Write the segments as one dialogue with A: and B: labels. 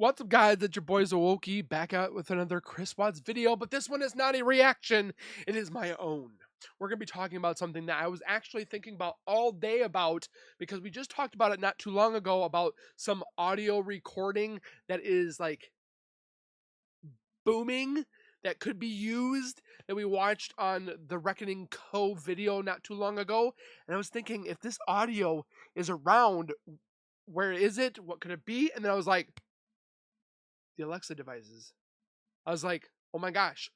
A: What's up, guys? It's your boy Zowoki back out with another Chris Watts video, but this one is not a reaction. It is my own. We're going to be talking about something that I was actually thinking about all day about because we just talked about it not too long ago about some audio recording that is like booming that could be used that we watched on the Reckoning Co video not too long ago. And I was thinking, if this audio is around, where is it? What could it be? And then I was like, the Alexa devices. I was like, oh my gosh,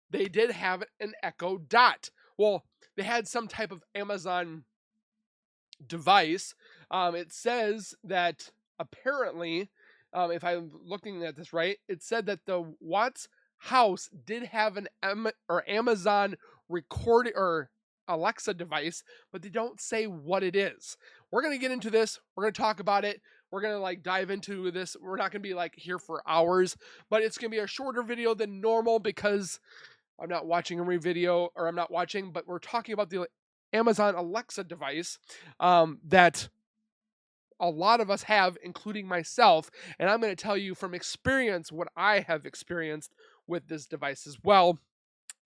A: they did have an Echo Dot. Well, they had some type of Amazon device. It says that apparently, if I'm looking at this right, it said that the Watts house did have an Amazon recording or Alexa device, but they don't say what it is. We're going to get into this. We're going to talk about it. We're going to like dive into this. We're not going to be like here for hours, but it's going to be a shorter video than normal because I'm not watching every video, or I'm not watching, but we're talking about the Amazon Alexa device that a lot of us have, including myself. And I'm going to tell you from experience what I have experienced with this device as well.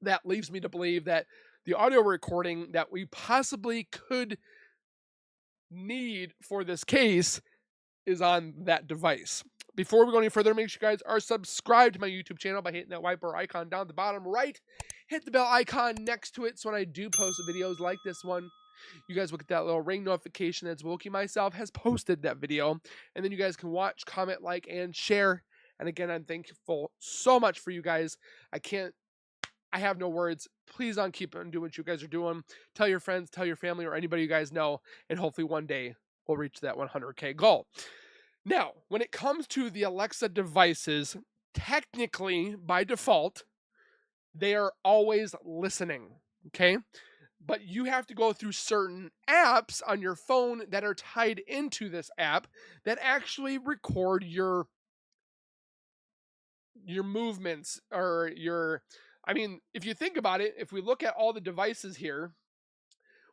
A: That leaves me to believe that the audio recording that we possibly could need for this case is on that device. Before we go any further, make sure you guys are subscribed to my YouTube channel by hitting that white bar icon down at the bottom right. Hit the bell icon next to it so when I do post videos like this one, you guys will get that little ring notification that Zowoki myself has posted that video. And then you guys can watch, comment, like, and share. And again, I'm thankful so much for you guys. I have no words. Please on keep on doing what you guys are doing. Tell your friends, tell your family, or anybody you guys know. And hopefully one day we'll reach that 100K goal. Now, when it comes to the Alexa devices, technically, by default, they are always listening, okay? But you have to go through certain apps on your phone that are tied into this app that actually record your movements or if you think about it, if we look at all the devices here,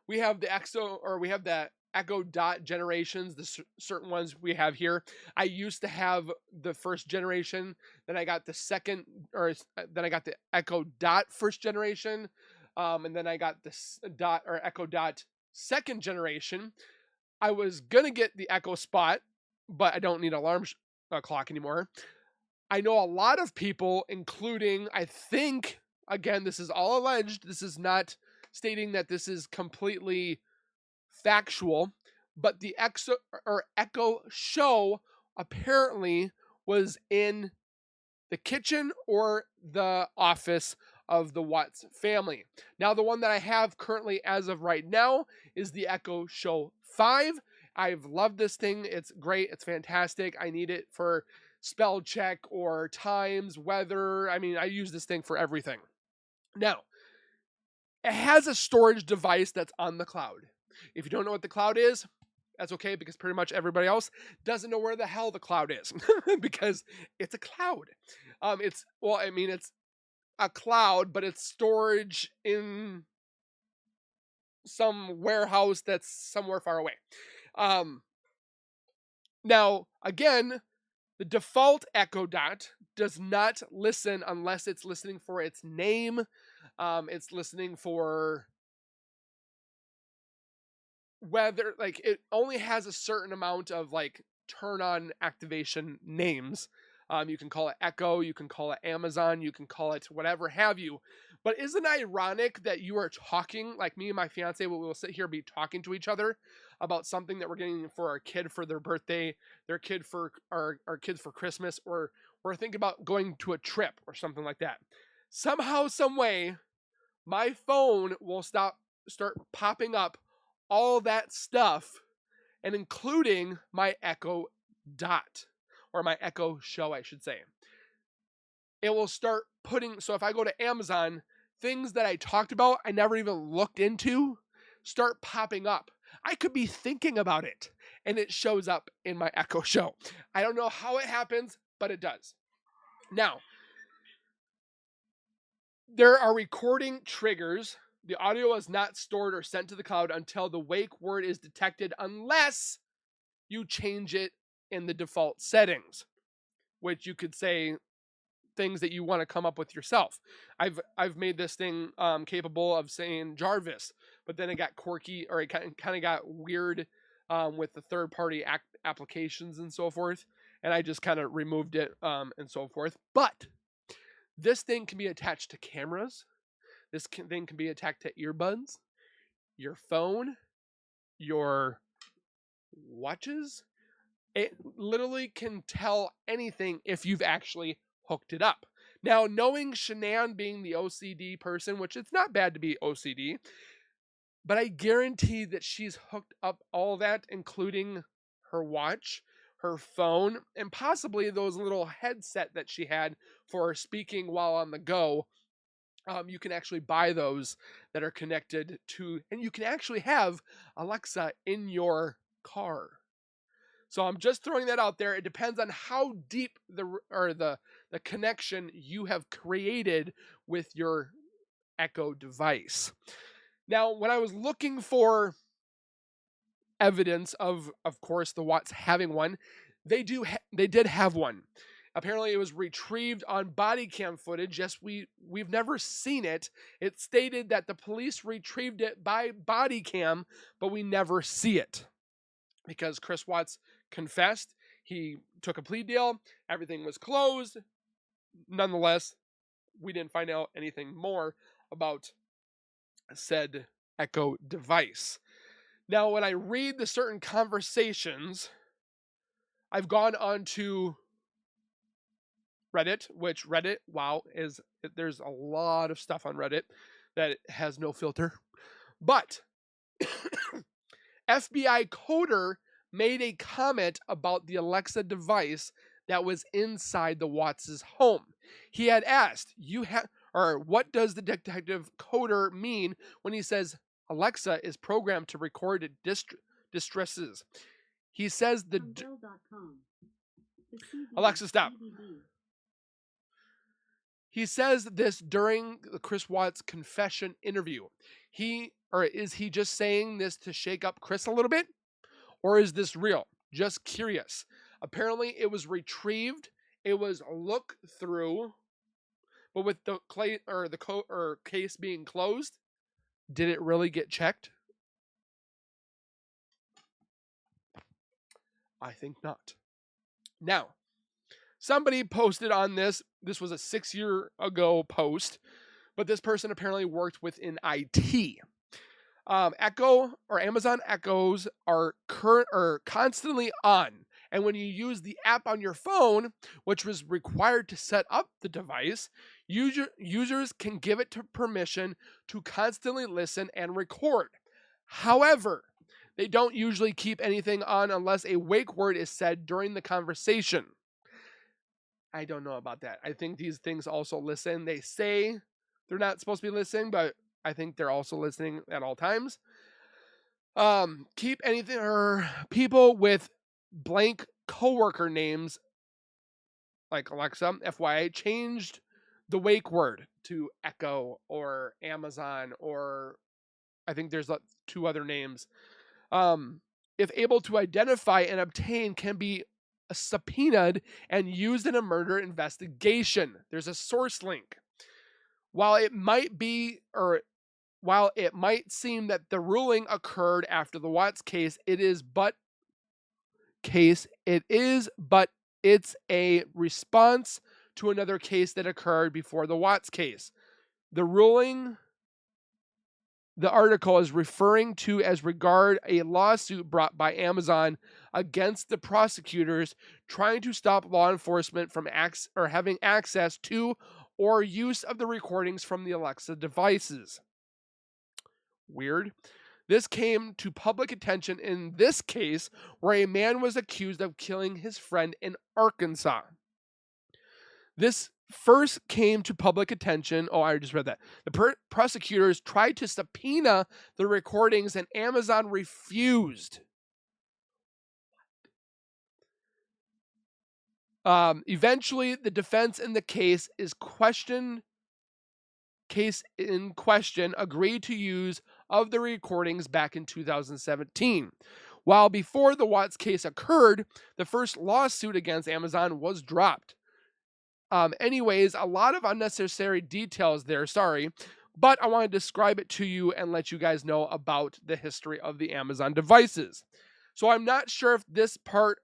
A: we have the Echo Dot generations, the certain ones we have here. I used to have the first generation, then I got the second, or then I got the Echo Dot first generation, and then I got this Echo Dot second generation. I was gonna get the Echo Spot, but I don't need an alarm clock anymore. I know a lot of people, including, I think, again, this is all alleged. This is not stating that this is completely factual, but the Echo Show apparently was in the kitchen or the office of the Watts family. Now, the one that I have currently as of right now is the Echo Show 5. I've loved this thing. It's great. It's fantastic. I need it for spell check or times, weather. I mean, I use this thing for everything. Now, it has a storage device that's on the cloud. If you don't know what the cloud is, that's okay, because pretty much everybody else doesn't know where the hell the cloud is because it's a cloud. It's a cloud, but it's storage in some warehouse that's somewhere far away. Now, again, the default Echo Dot does not listen unless it's listening for its name. It's listening for whether, like, it only has a certain amount of like turn on activation names. You can call it Echo, you can call it Amazon, you can call it whatever have you. But isn't it ironic that you are talking, like me and my fiance, we'll sit here and be talking to each other about something that we're getting for our kid for their birthday, their kid for our kids for Christmas, or we're thinking about going to a trip or something like that. Somehow, some way, my phone will start popping up all that stuff, and including my Echo Dot, or my Echo Show, I should say. It will start putting, so if I go to Amazon, things that I talked about, I never even looked into, start popping up. I could be thinking about it, and it shows up in my Echo Show. I don't know how it happens, but it does. Now, there are recording triggers. The audio is not stored or sent to the cloud until the wake word is detected, unless you change it in the default settings. which you could say things that you want to come up with yourself. I've made this thing capable of saying Jarvis, but then it got quirky, or it kind of got weird with the third party applications and so forth, and I just kind of removed it and so forth. But this thing can be attached to cameras. Thing can be attached to earbuds, your phone, your watches. It literally can tell anything if you've actually hooked it up. Now, knowing Shanann being the OCD person, which it's not bad to be OCD, but I guarantee that she's hooked up all that, including her watch, her phone, and possibly those little headset that she had for speaking while on the go. You can actually buy those that are connected to, and you can actually have Alexa in your car. So I'm just throwing that out there. It depends on how deep the connection you have created with your Echo device. Now, when I was looking for evidence of course, the Watts having one, they did have one. Apparently, it was retrieved on body cam footage. Yes, we've never seen it. It stated that the police retrieved it by body cam, but we never see it because Chris Watts confessed. He took a plea deal. Everything was closed. Nonetheless, we didn't find out anything more about said Echo device. Now, when I read the certain conversations, I've gone on to Reddit, which Reddit, wow, there's a lot of stuff on Reddit that has no filter. But FBI Coder made a comment about the Alexa device that was inside the Watts' home. He had asked, what does the detective Coder mean when he says Alexa is programmed to record distresses? He says Alexa, stop. He says this during the Chris Watts confession interview. Is he just saying this to shake up Chris a little bit? Or is this real? Just curious. Apparently it was retrieved. It was looked through. But with the case being closed, did it really get checked? I think not. Now, somebody posted on this. This was a 6-year ago post, but this person apparently worked within IT. Echo or Amazon Echoes are constantly on. And when you use the app on your phone, which was required to set up the device, users can give it to permission to constantly listen and record. However, they don't usually keep anything on unless a wake word is said during the conversation. I don't know about that. I think these things also listen. They say they're not supposed to be listening, but I think they're also listening at all times. Keep anything or people with blank coworker names like Alexa, FYI, changed the wake word to Echo or Amazon, or I think there's 2 other names. If able to identify and obtain, can be subpoenaed and used in a murder investigation. There's a source link. While it might seem that the ruling occurred after the Watts case, it is but it's a response to another case that occurred before the Watts case. The ruling the article is referring to as regard a lawsuit brought by Amazon against the prosecutors trying to stop law enforcement from having access to or use of the recordings from the Alexa devices. Weird. This came to public attention in this case where a man was accused of killing his friend in Arkansas. This first came to public attention. Oh, I just read that. The prosecutors tried to subpoena the recordings and Amazon refused. Eventually, the defense in the case in question agreed to use of the recordings back in 2017. While before the Watts case occurred, the first lawsuit against Amazon was dropped. Anyways, a lot of unnecessary details there, sorry, but I want to describe it to you and let you guys know about the history of the Amazon devices. So I'm not sure if this part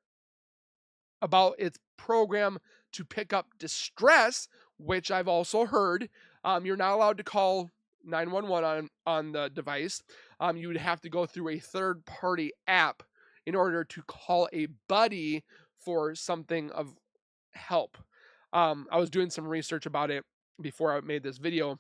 A: about its program to pick up distress, which I've also heard, you're not allowed to call 911 on the device. You would have to go through a third-party app in order to call a buddy for something of help. I was doing some research about it before I made this video,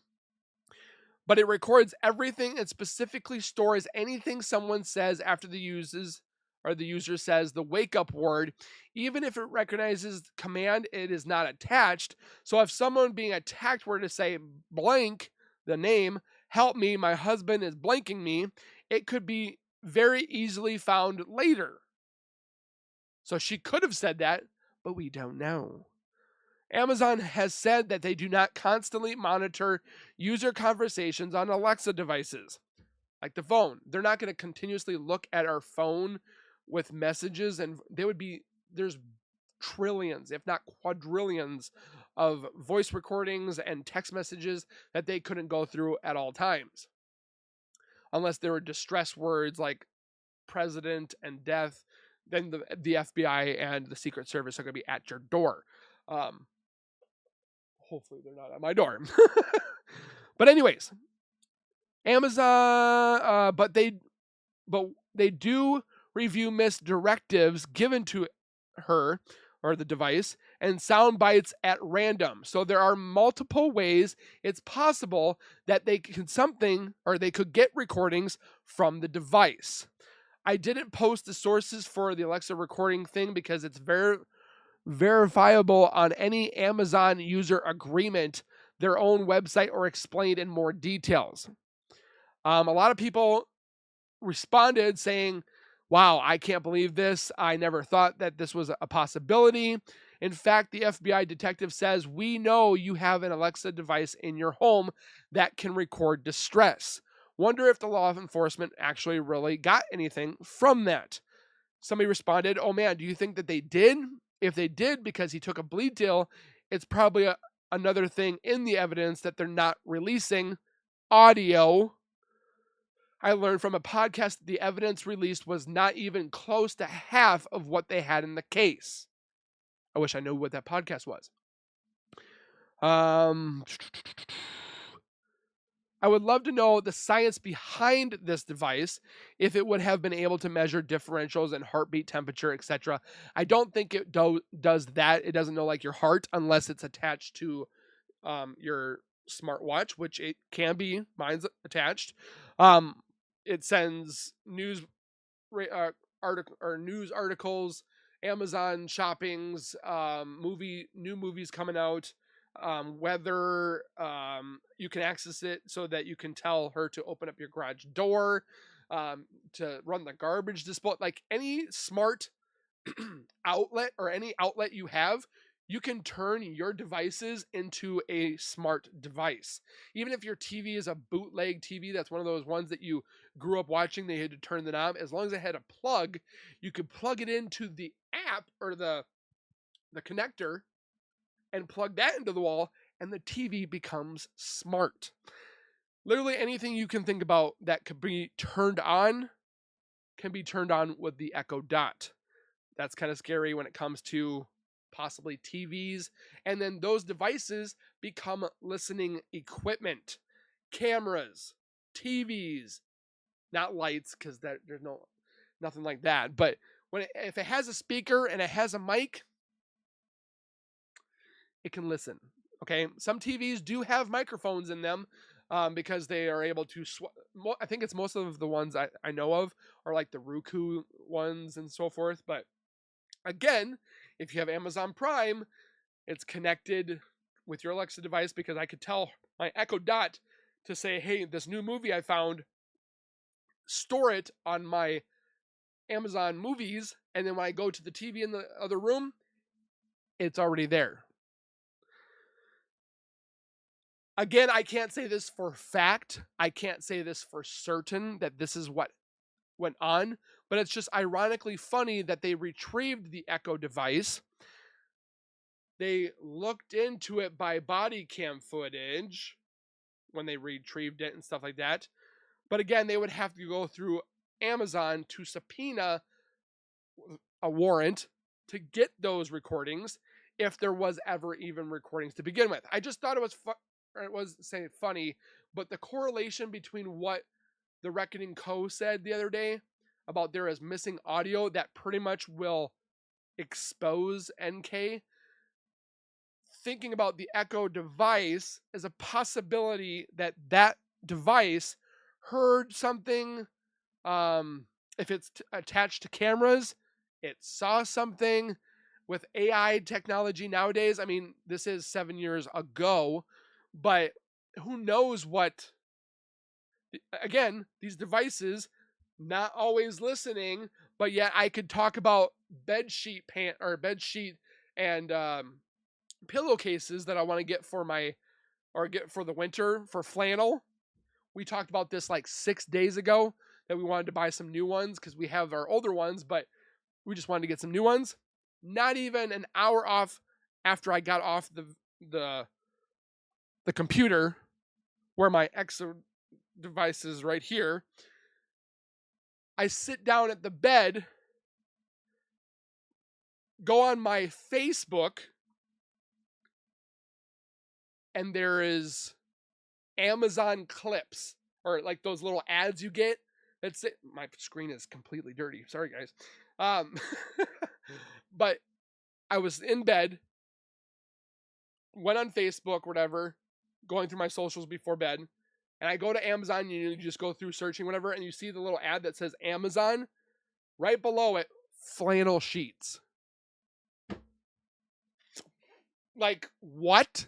A: but it records everything and specifically stores anything someone says after the user says the wake up word, even if it recognizes the command, it is not attached. So if someone being attacked were to say blank, the name, help me, my husband is blanking me, it could be very easily found later. So she could have said that, but we don't know. Amazon has said that they do not constantly monitor user conversations on Alexa devices, like the phone. They're not going to continuously look at our phone with messages, and there's trillions, if not quadrillions, of voice recordings and text messages that they couldn't go through at all times. Unless there were distress words like president and death, then the FBI and the Secret Service are going to be at your door. Hopefully they're not at my door. But anyways, Amazon, but they do review missed directives given to her or the device and sound bites at random. So there are multiple ways it's possible that they could get recordings from the device. I didn't post the sources for the Alexa recording thing because it's verifiable on any Amazon user agreement, their own website, or explained in more details. A lot of people responded saying, wow, I can't believe this. I never thought that this was a possibility. In fact, the FBI detective says, we know you have an Alexa device in your home that can record distress. Wonder if the law enforcement actually really got anything from that. Somebody responded, oh man, do you think that they did? If they did, because he took a plea deal, it's probably another thing in the evidence that they're not releasing audio. I learned from a podcast that the evidence released was not even close to half of what they had in the case. I wish I knew what that podcast was. I would love to know the science behind this device, if it would have been able to measure differentials in heartbeat, temperature, etc. I don't think it does that. It doesn't know like your heart unless it's attached to your smartwatch, which it can be. Mine's attached. It sends news articles, Amazon shoppings, new movies coming out, weather. You can access it so that you can tell her to open up your garage door, to run the garbage disposal. Like any smart outlet or any outlet you have, you can turn your devices into a smart device. Even if your TV is a bootleg TV, that's one of those ones that you grew up watching, they had to turn the knob. As long as it had a plug, you could plug it into the app or the connector and plug that into the wall, and the TV becomes smart. Literally anything you can think about that could be turned on can be turned on with the Echo Dot. That's kind of scary when it comes to possibly TVs. And then those devices become listening equipment, cameras, TVs, not lights, because there's nothing like that. But if it has a speaker and it has a mic, it can listen. Okay, some TVs do have microphones in them, because they are able to. I think it's most of the ones I know of are like the Roku ones and so forth. But again, if you have Amazon Prime, it's connected with your Alexa device, because I could tell my Echo Dot to say, hey, this new movie I found, store it on my Amazon movies, and then when I go to the TV in the other room, it's already there. Again, I can't say this for fact. I can't say this for certain that this is what went on, but it's just ironically funny that they retrieved the Echo device. They looked into it by body cam footage when they retrieved it and stuff like that. But again, they would have to go through Amazon to subpoena a warrant to get those recordings if there was ever even recordings to begin with. I just thought it was saying funny, but the correlation between what the Reckoning Co. said the other day about there is missing audio that pretty much will expose NK. Thinking about the Echo device as a possibility that that device heard something. If it's attached to cameras, it saw something. With AI technology nowadays, I mean, this is 7 years ago, but who knows what. Again, these devices not always listening, but yet I could talk about bed sheet and pillowcases that I want to get for the winter for flannel. We talked about this like 6 days ago that we wanted to buy some new ones because we have our older ones, but we just wanted to get some new ones. Not even an hour off after I got off the computer where my Exa device is right here, I sit down at the bed, go on my Facebook, and there is Amazon clips, or like those little ads you get. That's it. My screen is completely dirty. Sorry, guys. But I was in bed, went on Facebook, whatever, going through my socials before bed, and I go to Amazon, and you just go through searching, whatever, and you see the little ad that says Amazon. Right below it, flannel sheets. Like, what?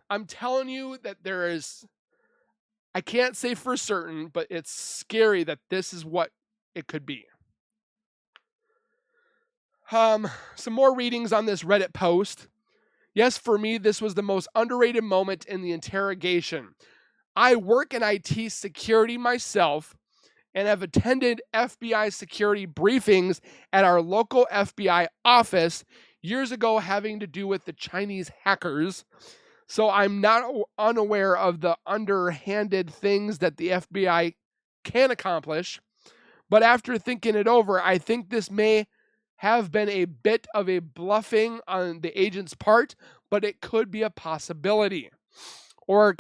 A: I'm telling you that there is, I can't say for certain, but it's scary that this is what it could be. Some more readings on this Reddit post. Yes, for me, this was the most underrated moment in the interrogation. I work in IT security myself and have attended FBI security briefings at our local FBI office years ago having to do with the Chinese hackers. So I'm not unaware of the underhanded things that the FBI can accomplish. But after thinking it over, I think this may have been a bit of a bluffing on the agent's part, but it could be a possibility. Or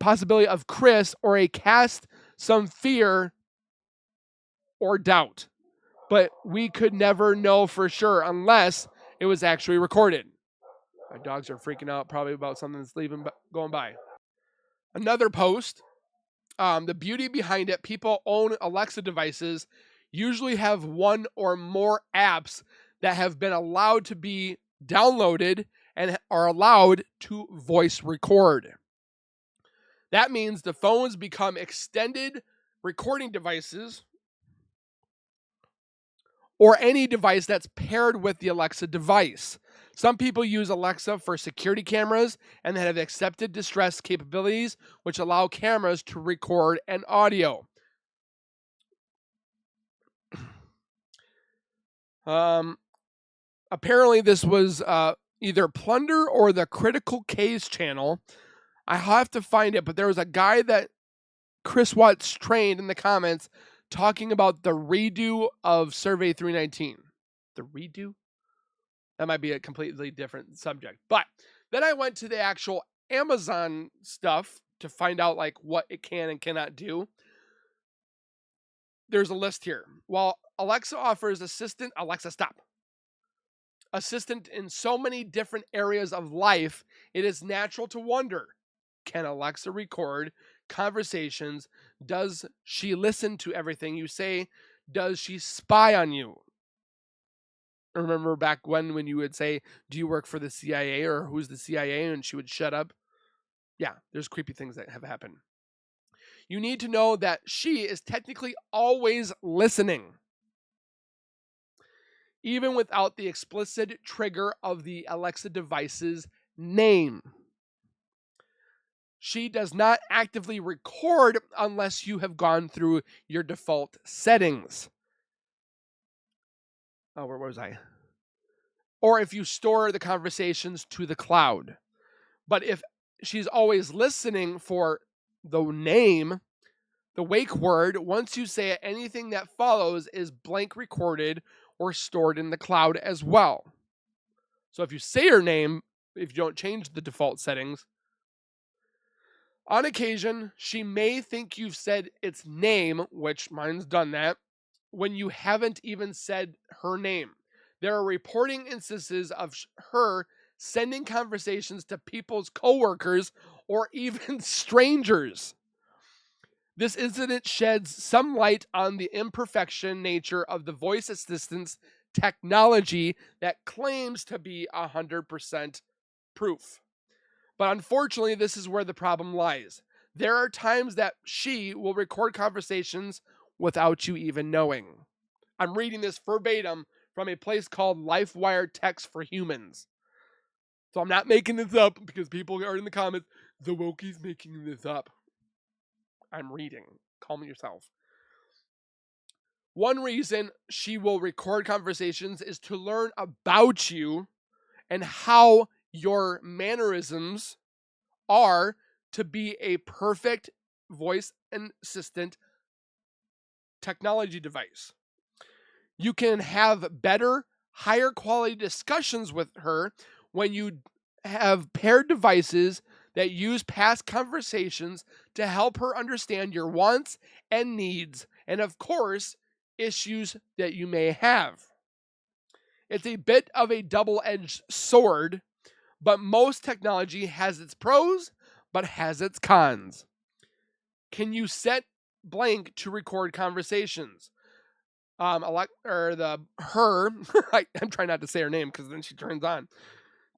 A: possibility of Chris, or a cast some fear or doubt. But we could never know for sure unless it was actually recorded. My dogs are freaking out probably about something that's going by. Another post, the beauty behind it, people own Alexa devices usually have one or more apps that have been allowed to be downloaded and are allowed to voice record. That means the phones become extended recording devices or any device that's paired with the Alexa device. Some people use Alexa for security cameras and have accepted distress capabilities, which allow cameras to record an audio. Apparently, this was either Plunder or the Critical Case channel. I have to find it, but there was a guy that Chris Watts trained in the comments talking about the redo of Survey 319. The redo? That might be a completely different subject. But then I went to the actual Amazon stuff to find out like what it can and cannot do. There's a list here. While Alexa offers assistant in so many different areas of life, it is natural to wonder, can Alexa record conversations? Does she listen to everything you say? Does she spy on you? Remember back when you would say, do you work for the CIA, or who's the CIA? And she would shut up. Yeah, there's creepy things that have happened. You need to know that she is technically always listening, even without the explicit trigger of the Alexa device's name. She does not actively record unless you have gone through your default settings. Oh, where was I? Or if you store the conversations to the cloud. But if she's always listening for the name, the wake word, once you say it, anything that follows is blank recorded or stored in the cloud as well. So if you say her name, if you don't change the default settings, on occasion, she may think you've said its name, which mine's done that, when you haven't even said her name. There are reporting instances of her sending conversations to people's coworkers or even strangers. This incident sheds some light on the imperfection nature of the voice assistance technology that claims to be 100% proof. But unfortunately, this is where the problem lies. There are times that she will record conversations without you even knowing. I'm reading this verbatim from a place called LifeWire Text for Humans. So I'm not making this up because people are in the comments, Zowoki's making this up. I'm reading. Calm yourself. One reason she will record conversations is to learn about you and how your mannerisms are to be a perfect voice assistant technology device. You can have better, higher quality discussions with her when you have paired devices that use past conversations to help her understand your wants and needs, and of course, issues that you may have. It's a bit of a double-edged sword, but most technology has its pros, but has its cons. Can you set blank to record conversations? I'm trying not to say her name because then she turns on.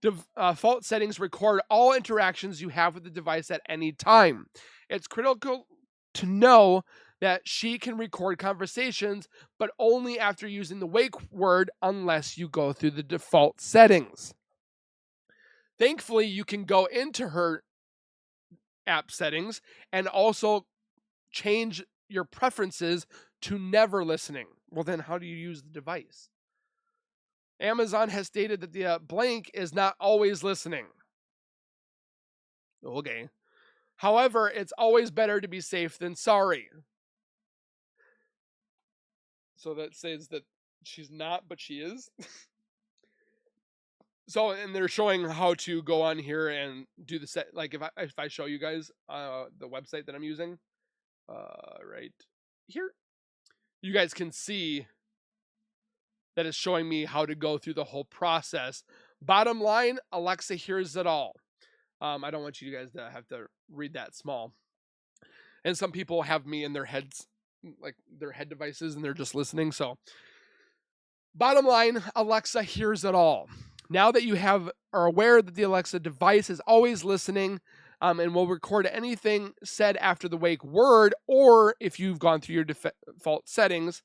A: Default settings record all interactions you have with the device at any time. It's critical to know that she can record conversations, but only after using the wake word unless you go through the default settings. Thankfully, you can go into her app settings and also change your preferences to never listening. Well, then how do you use the device? Amazon has stated that the blank is not always listening. Okay. However, it's always better to be safe than sorry. So that says that she's not, but she is. So, and they're showing how to go on here and do the set. Like if I show you guys the website that I'm using, right here, you guys can see that is showing me how to go through the whole process. Bottom line, Alexa hears it all. I don't want you guys to have to read that small. And some people have me in their heads, like their head devices, and they're just listening. So, bottom line, Alexa hears it all. Now that you are aware that the Alexa device is always listening and will record anything said after the wake word, or if you've gone through your default settings,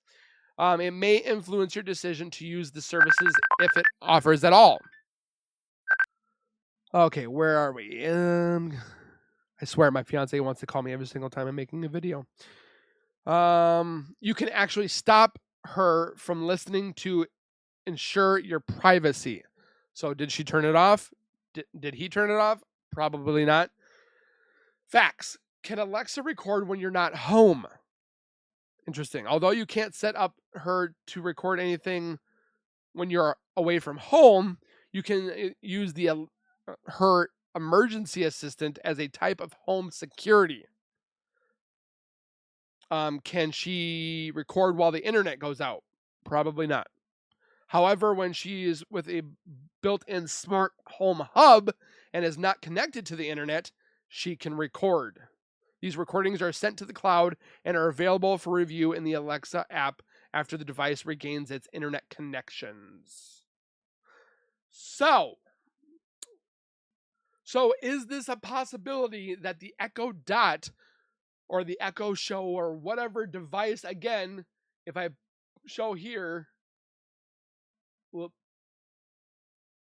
A: it may influence your decision to use the services if it offers at all. Okay, where are we? I swear my fiance wants to call me every single time I'm making a video. You can actually stop her from listening to ensure your privacy. So did she turn it off? Did he turn it off? Probably not. Facts. Can Alexa record when you're not home? Interesting. Although you can't set up her to record anything when you're away from home, you can use her emergency assistant as a type of home security. Can she record while the internet goes out? Probably not. However, when she is with a built-in smart home hub and is not connected to the internet, she can record. These recordings are sent to the cloud and are available for review in the Alexa app after the device regains its internet connections. So is this a possibility that the Echo Dot or the Echo Show or whatever device, again, if I show here,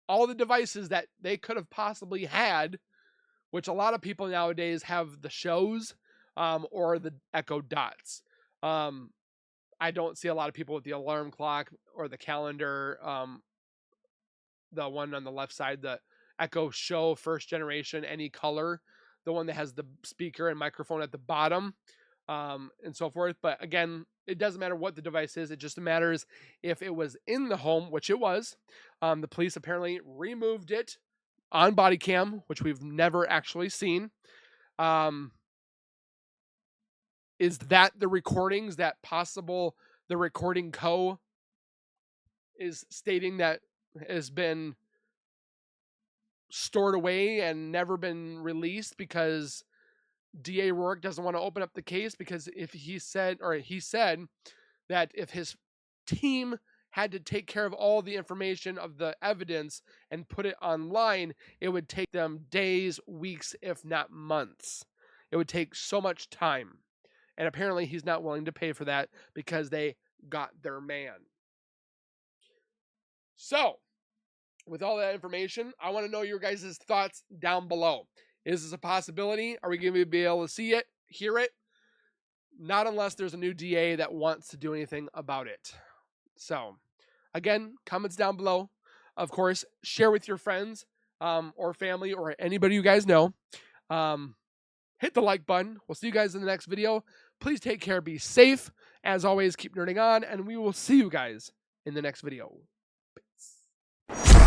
A: all the devices that they could have possibly had which a lot of people nowadays have the shows or the Echo Dots. I don't see a lot of people with the alarm clock or the calendar. The one on the left side, the Echo Show first generation, any color, the one that has the speaker and microphone at the bottom, and so forth. But again, it doesn't matter what the device is. It just matters if it was in the home, which it was. The police apparently removed it on body cam, which we've never actually seen. Is that the recordings that possible the recording is stating that has been stored away and never been released because DA Rourke doesn't want to open up the case? Because if he said that if his team had to take care of all the information of the evidence and put it online, it would take them days, weeks, if not months. It would take so much time. And apparently he's not willing to pay for that because they got their man. So, with all that information, I want to know your guys' thoughts down below. Is this a possibility? Are we going to be able to see it, hear it? Not unless there's a new DA that wants to do anything about it. So, again, comments down below. Of course, share with your friends or family or anybody you guys know. Hit the like button. We'll see you guys in the next video. Please take care. Be safe. As always, keep nerding on, and we will see you guys in the next video. Peace.